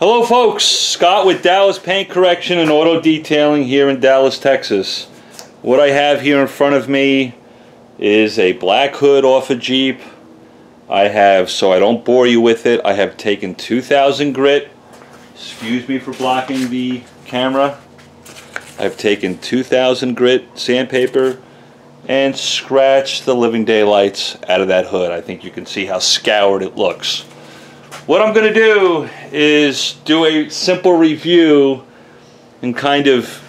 Hello folks, Scott with Dallas Paint Correction and Auto Detailing here in Dallas, Texas. What I have here in front of me is a black hood off a Jeep. I have, so I don't bore you with it, I have taken 2000 grit, excuse me for blocking the camera, I've taken 2000 grit sandpaper and scratched the living daylights out of that hood. I think you can see how scoured it looks. What I'm going to do is do a simple review and kind of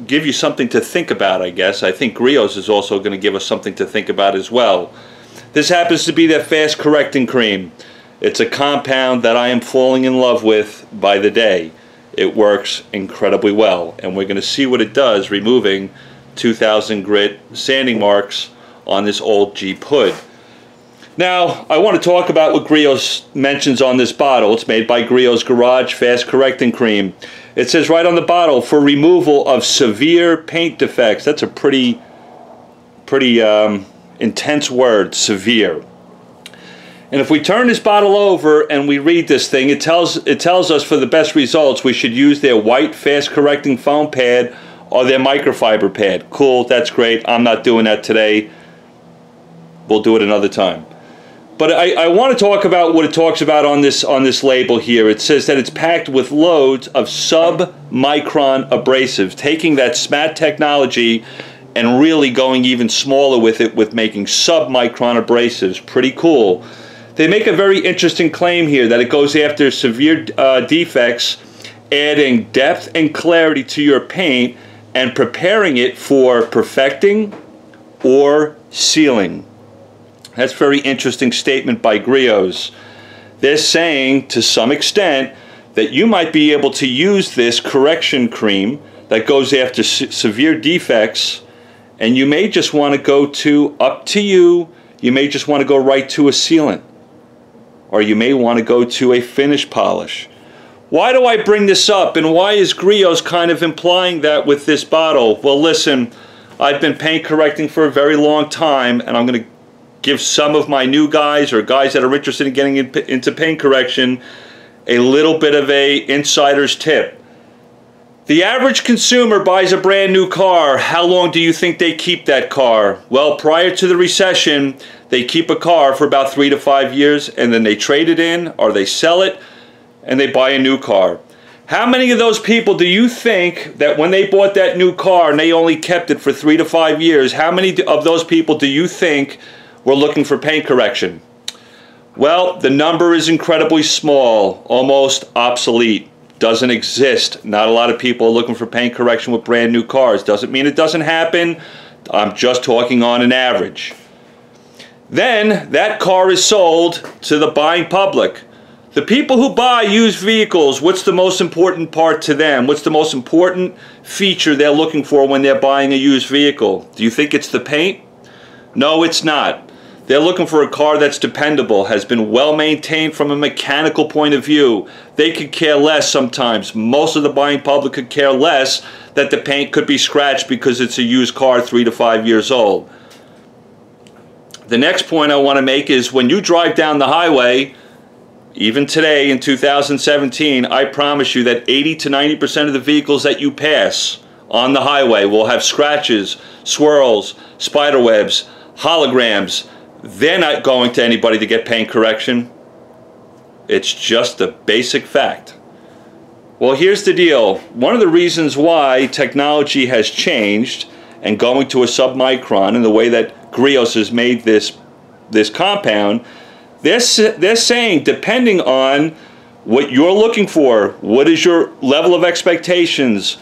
give you something to think about, I guess. I think Griots is also going to give us something to think about as well. This happens to be that fast correcting cream. It's a compound that I am falling in love with by the day. It works incredibly well, and we're going to see what it does removing 2000 grit sanding marks on this old Jeep hood. Now, I want to talk about what Griots mentions on this bottle. It's made by Griots Garage Fast Correcting Cream. It says right on the bottle, for removal of severe paint defects. That's a pretty intense word, severe. And if we turn this bottle over and we read this thing, it tells us for the best results we should use their white fast correcting foam pad or their microfiber pad. Cool, that's great. I'm not doing that today. We'll do it another time. But I want to talk about what it talks about on this label here. It says that it's packed with loads of sub-micron abrasives, taking that SMAT technology and really going even smaller with it, with making sub-micron abrasives. Pretty cool. They make a very interesting claim here that it goes after severe defects, adding depth and clarity to your paint and preparing it for perfecting or sealing. That's a very interesting statement by Griots. They're saying, to some extent, that you might be able to use this correction cream that goes after severe defects, and you may just want to go to, up to you, you may just want to go right to a sealant, or you may want to go to a finish polish. Why do I bring this up, and why is Griots kind of implying that with this bottle? Well, listen, I've been paint correcting for a very long time, and I'm going to give some of my new guys or guys that are interested in getting into paint correction a little bit of a insider's tip. The average consumer buys a brand new car. How long do you think they keep that car? Well, prior to the recession, they keep a car for about 3 to 5 years, and then they trade it in or they sell it and they buy a new car. How many of those people do you think that when they bought that new car and they only kept it for 3 to 5 years, how many of those people do you think were looking for paint correction? Well, the number is incredibly small, almost obsolete, doesn't exist. Not a lot of people are looking for paint correction with brand new cars. Doesn't mean it doesn't happen. I'm just talking on an average. Then that car is sold to the buying public. The people who buy used vehicles, what's the most important part to them? What's the most important feature they're looking for when they're buying a used vehicle? Do you think it's the paint? No, it's not. They're looking for a car that's dependable, has been well maintained from a mechanical point of view. They could care less sometimes. Most of the buying public could care less that the paint could be scratched because it's a used car 3 to 5 years old. The next point I want to make is when you drive down the highway, even today in 2017, I promise you that 80 to 90% of the vehicles that you pass on the highway will have scratches, swirls, spider webs, holograms. They're not going to anybody to get paint correction. It's just a basic fact. Well, here's the deal. One of the reasons why technology has changed and going to a submicron and the way that Griots has made this compound, they're saying depending on what you're looking for, what is your level of expectations,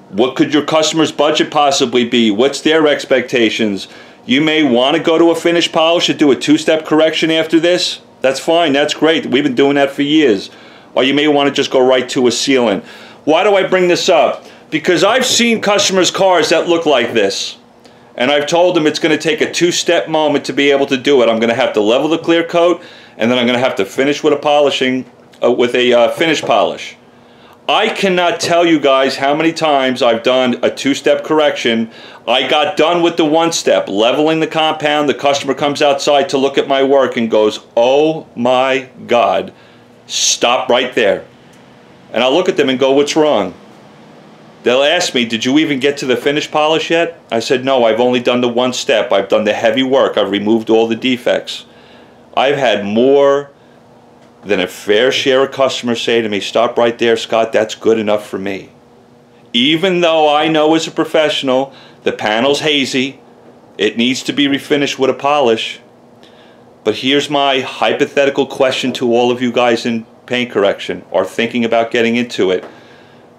what could your customer's budget possibly be, what's their expectations, you may want to go to a finish polish and do a two-step correction after this. That's fine, that's great. We've been doing that for years. Or you may want to just go right to a sealant. Why do I bring this up? Because I've seen customers' cars that look like this. And I've told them it's going to take a two-step moment to be able to do it. I'm going to have to level the clear coat, and then I'm going to have to finish with a polishing, with a finish polish. I cannot tell you guys how many times I've done a two-step correction. I got done with the one step, leveling the compound. The customer comes outside to look at my work and goes, "Oh my God, stop right there." And I'll look at them and go, what's wrong? They'll ask me, did you even get to the finish polish yet? I said, no, I've only done the one step. I've done the heavy work. I've removed all the defects. I've had more than a fair share of customers say to me, stop right there, Scott, that's good enough for me. Even though I know as a professional, the panel's hazy, it needs to be refinished with a polish. But here's my hypothetical question to all of you guys in paint correction or thinking about getting into it.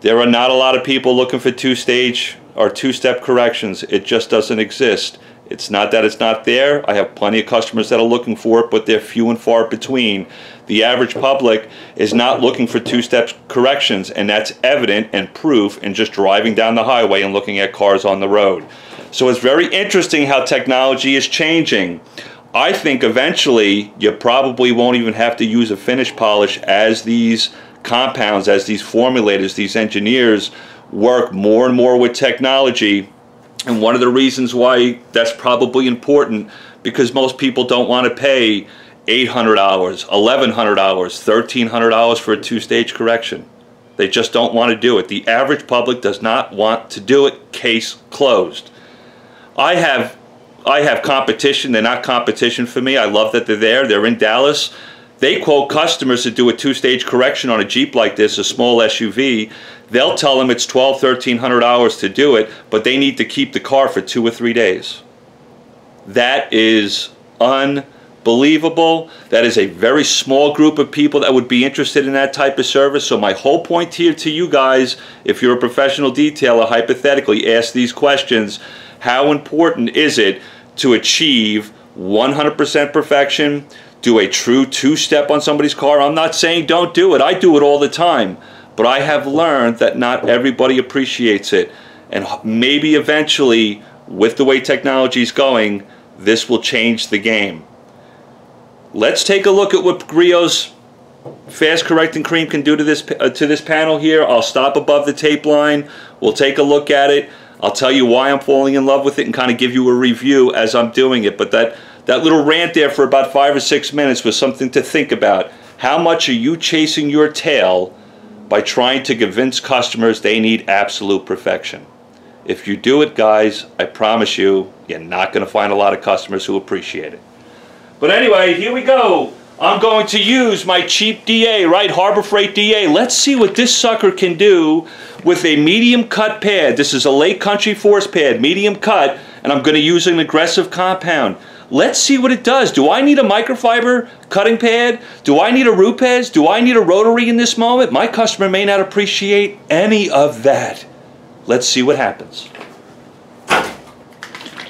There are not a lot of people looking for two-stage or two-step corrections. It just doesn't exist. It's not that it's not there. I have plenty of customers that are looking for it, but they're few and far between. The average public is not looking for two-step corrections, and that's evident and proof in just driving down the highway and looking at cars on the road. So it's very interesting how technology is changing. I think eventually you probably won't even have to use a finish polish as these compounds, as these formulators, these engineers work more and more with technology. And one of the reasons why that's probably important, because most people don't want to pay $800, $1,100, $1,300 for a two-stage correction. They just don't want to do it. The average public does not want to do it. Case closed. I have competition. They're not competition for me. I love that they're there. They're in Dallas. They quote customers to do a two-stage correction on a Jeep like this, a small SUV. They'll tell them it's $1,200, $1,300 to do it, but they need to keep the car for 2 or 3 days. That is unbelievable. That is a very small group of people that would be interested in that type of service. So my whole point here to you guys, if you're a professional detailer, hypothetically ask these questions. How important is it to achieve 100% perfection? Do a true two-step on somebody's car? I'm not saying don't do it. I do it all the time. But I have learned that not everybody appreciates it. And maybe eventually, with the way technology is going, this will change the game. Let's take a look at what Griots fast correcting cream can do to this panel here. I'll stop above the tape line. We'll take a look at it. I'll tell you why I'm falling in love with it and kind of give you a review as I'm doing it. But that little rant there for about 5 or 6 minutes was something to think about. How much are you chasing your tail by trying to convince customers they need absolute perfection? If you do it, guys, I promise you, you're not going to find a lot of customers who appreciate it. But anyway, here we go. I'm going to use my cheap DA, right? Harbor Freight DA. Let's see what this sucker can do with a medium cut pad. This is a Lake Country Force pad, medium cut, and I'm going to use an aggressive compound. Let's see what it does. Do I need a microfiber cutting pad? Do I need a Rupes? Do I need a rotary in this moment? My customer may not appreciate any of that. Let's see what happens.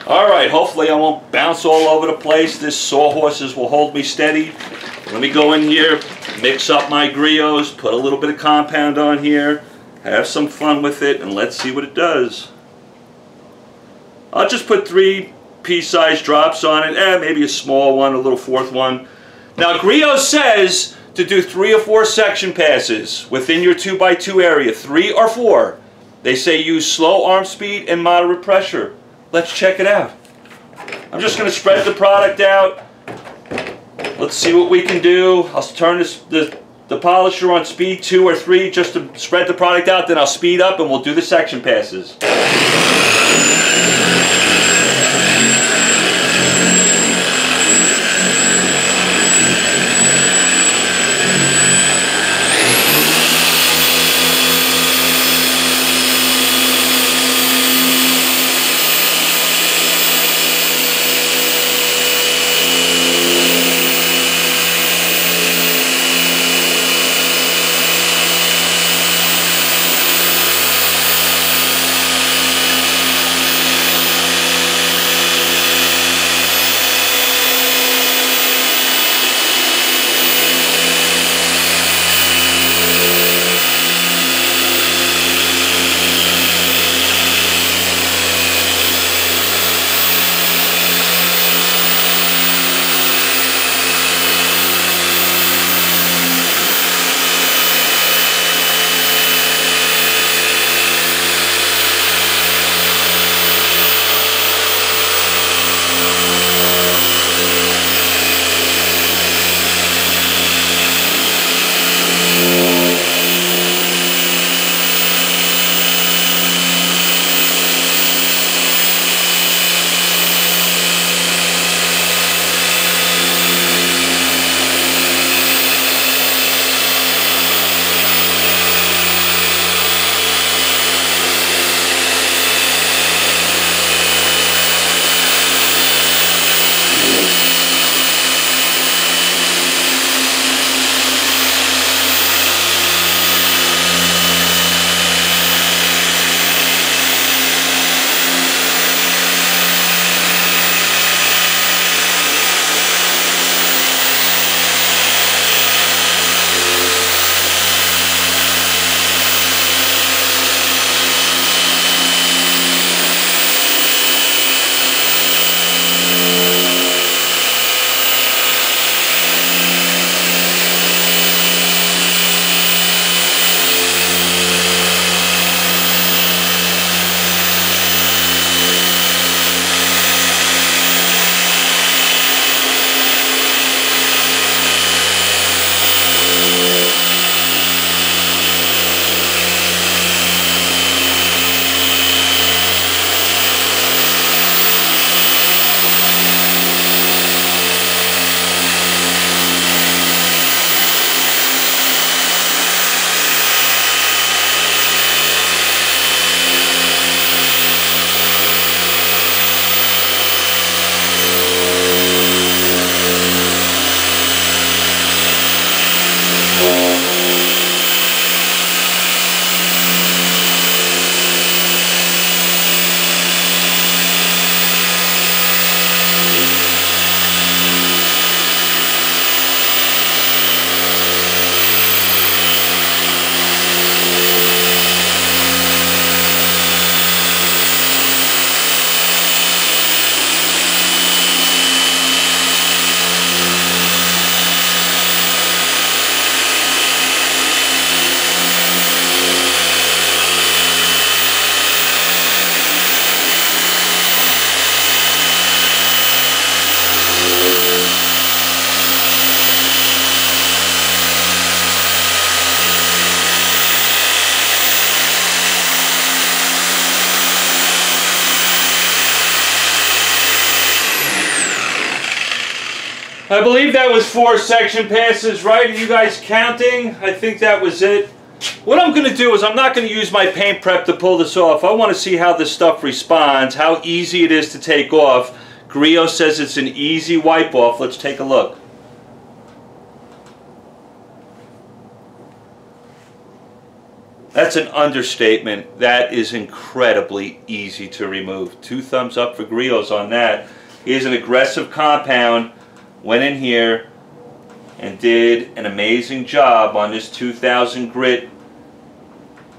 All right, hopefully I won't bounce all over the place. This sawhorses will hold me steady. Let me go in here, mix up my Griots, put a little bit of compound on here, have some fun with it, and let's see what it does. I'll just put 3 pea-sized drops on it, maybe a small one, a little 4th one. Now Griots says to do 3 or 4 section passes within your 2x2 area, 3 or 4. They say use slow arm speed and moderate pressure. Let's check it out. I'm just going to spread the product out. Let's see what we can do. I'll turn the polisher on speed 2 or 3 just to spread the product out, then I'll speed up and we'll do the section passes. I believe that was 4 section passes, right? Are you guys counting? I think that was it. What I'm going to do is I'm not going to use my paint prep to pull this off. I want to see how this stuff responds, how easy it is to take off. Griots says it's an easy wipe off. Let's take a look. That's an understatement. That is incredibly easy to remove. 2 thumbs up for Griots on that. Here's an aggressive compound. Went in here and did an amazing job on this 2000 grit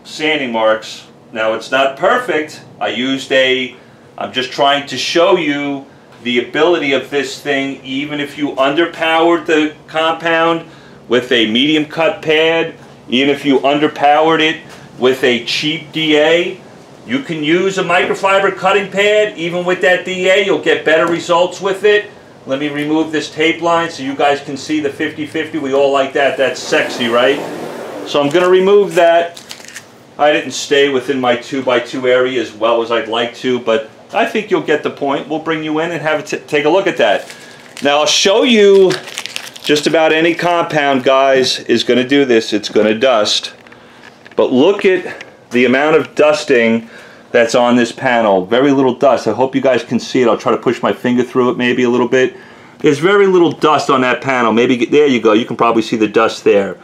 sanding marks. Now it's not perfect. I'm just trying to show you the ability of this thing. Even if you underpowered the compound with a medium cut pad, even if you underpowered it with a cheap DA, you can use a microfiber cutting pad. Even with that DA, you'll get better results with it. Let me remove this tape line so you guys can see the 50-50. We all like that. That's sexy, right? So I'm going to remove that. I didn't stay within my 2x2 area as well as I'd like to, but I think you'll get the point. We'll bring you in and have take a look at that. Now I'll show you just about any compound, guys, is going to do this. It's going to dust. But look at the amount of dusting that's on this panel. Very little dust. I hope you guys can see it. I'll try to push my finger through it maybe a little bit. There's very little dust on that panel. Maybe, there you go. You can probably see the dust there.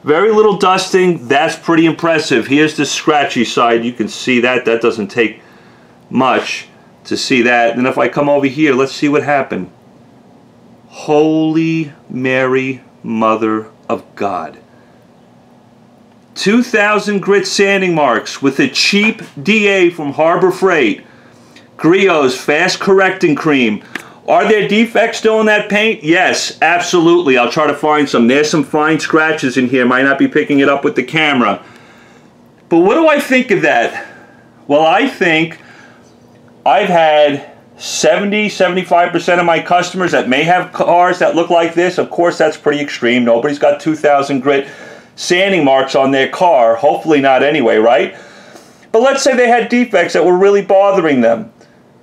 Very little dusting. That's pretty impressive. Here's the scratchy side. You can see that. That doesn't take much to see that. And if I come over here, let's see what happened. Holy Mary, Mother of God. 2000 grit sanding marks with a cheap DA from Harbor Freight. Griots fast correcting cream. Are there defects still in that paint? Yes, absolutely. I'll try to find some. There's some fine scratches in here. Might not be picking it up with the camera. But what do I think of that? Well, I think I've had 70-75% of my customers that may have cars that look like this. Of course, that's pretty extreme. Nobody's got 2000 grit sanding marks on their car. Hopefully not anyway, right? But let's say they had defects that were really bothering them,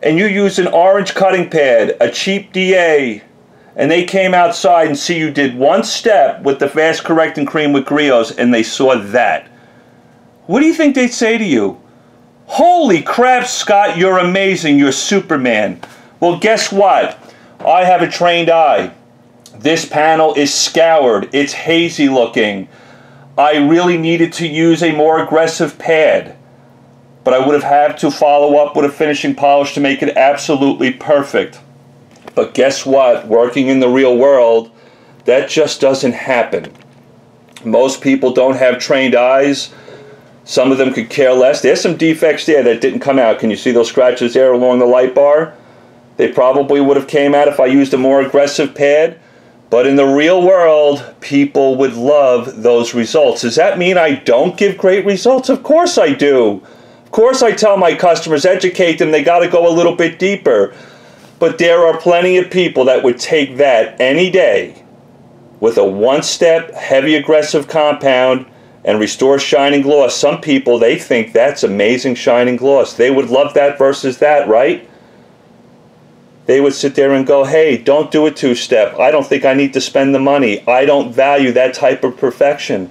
and you used an orange cutting pad, a cheap DA, and they came outside and see you did one step with the fast correcting cream with Griots, and they saw that. What do you think they'd say to you? Holy crap, Scott, you're amazing. You're Superman. Well, guess what? I have a trained eye. This panel is scoured. It's hazy looking. I really needed to use a more aggressive pad, but I would have had to follow up with a finishing polish to make it absolutely perfect. But guess what? Working in the real world, that just doesn't happen. Most people don't have trained eyes. Some of them could care less. There's some defects there that didn't come out. Can you see those scratches there along the light bar? They probably would have came out if I used a more aggressive pad. But in the real world, people would love those results. Does that mean I don't give great results? Of course I do. Of course I tell my customers, educate them, they got to go a little bit deeper. But there are plenty of people that would take that any day with a one-step, heavy aggressive compound and restore shining gloss. Some people, they think that's amazing shining gloss. They would love that versus that, right? They would sit there and go, hey, don't do a two-step. I don't think I need to spend the money. I don't value that type of perfection.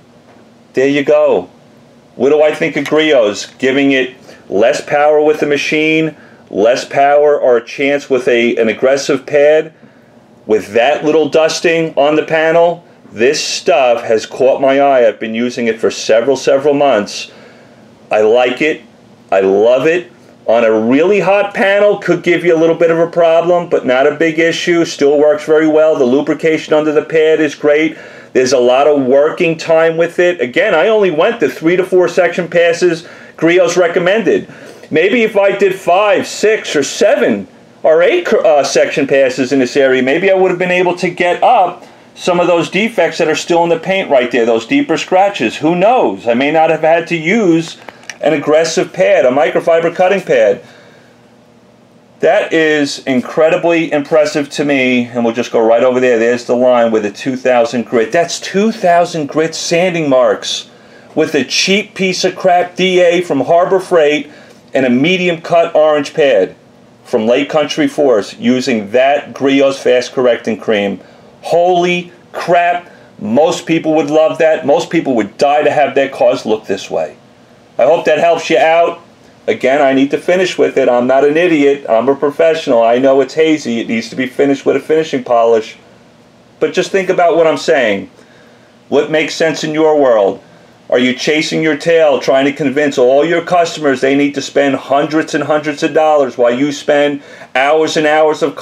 There you go. What do I think of Griots? Giving it less power with the machine, less power or a chance with an aggressive pad. With that little dusting on the panel, this stuff has caught my eye. I've been using it for several months. I like it. I love it. On a really hot panel, could give you a little bit of a problem, but not a big issue. Still works very well. The lubrication under the pad is great. There's a lot of working time with it. Again, I only went to 3 to 4 section passes Griots recommended. Maybe if I did 5, 6, or 7 or 8 section passes in this area, maybe I would have been able to get up some of those defects that are still in the paint right there, those deeper scratches. Who knows? I may not have had to use an aggressive pad, a microfiber cutting pad. That is incredibly impressive to me, and we'll just go right over there. There's the line with a 2000 grit. That's 2000 grit sanding marks with a cheap piece of crap DA from Harbor Freight and a medium cut orange pad from Lake Country Force using that Griots fast correcting cream. Holy crap, most people would love that. Most people would die to have their cars look this way. I hope that helps you out. Again, I need to finish with it. I'm not an idiot. I'm a professional. I know it's hazy. It needs to be finished with a finishing polish. But just think about what I'm saying. What makes sense in your world? Are you chasing your tail, trying to convince all your customers they need to spend hundreds and hundreds of dollars while you spend hours and hours of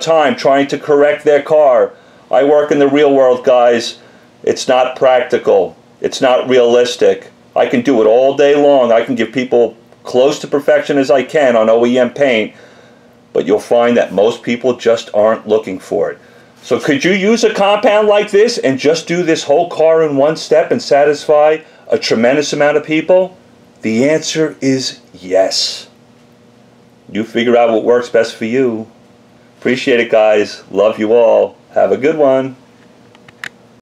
time trying to correct their car? I work in the real world, guys. It's not practical. It's not realistic. I can do it all day long. I can give people close to perfection as I can on OEM paint, but you'll find that most people just aren't looking for it. So could you use a compound like this and just do this whole car in one step and satisfy a tremendous amount of people? The answer is yes. You figure out what works best for you. Appreciate it, guys. Love you all. Have a good one.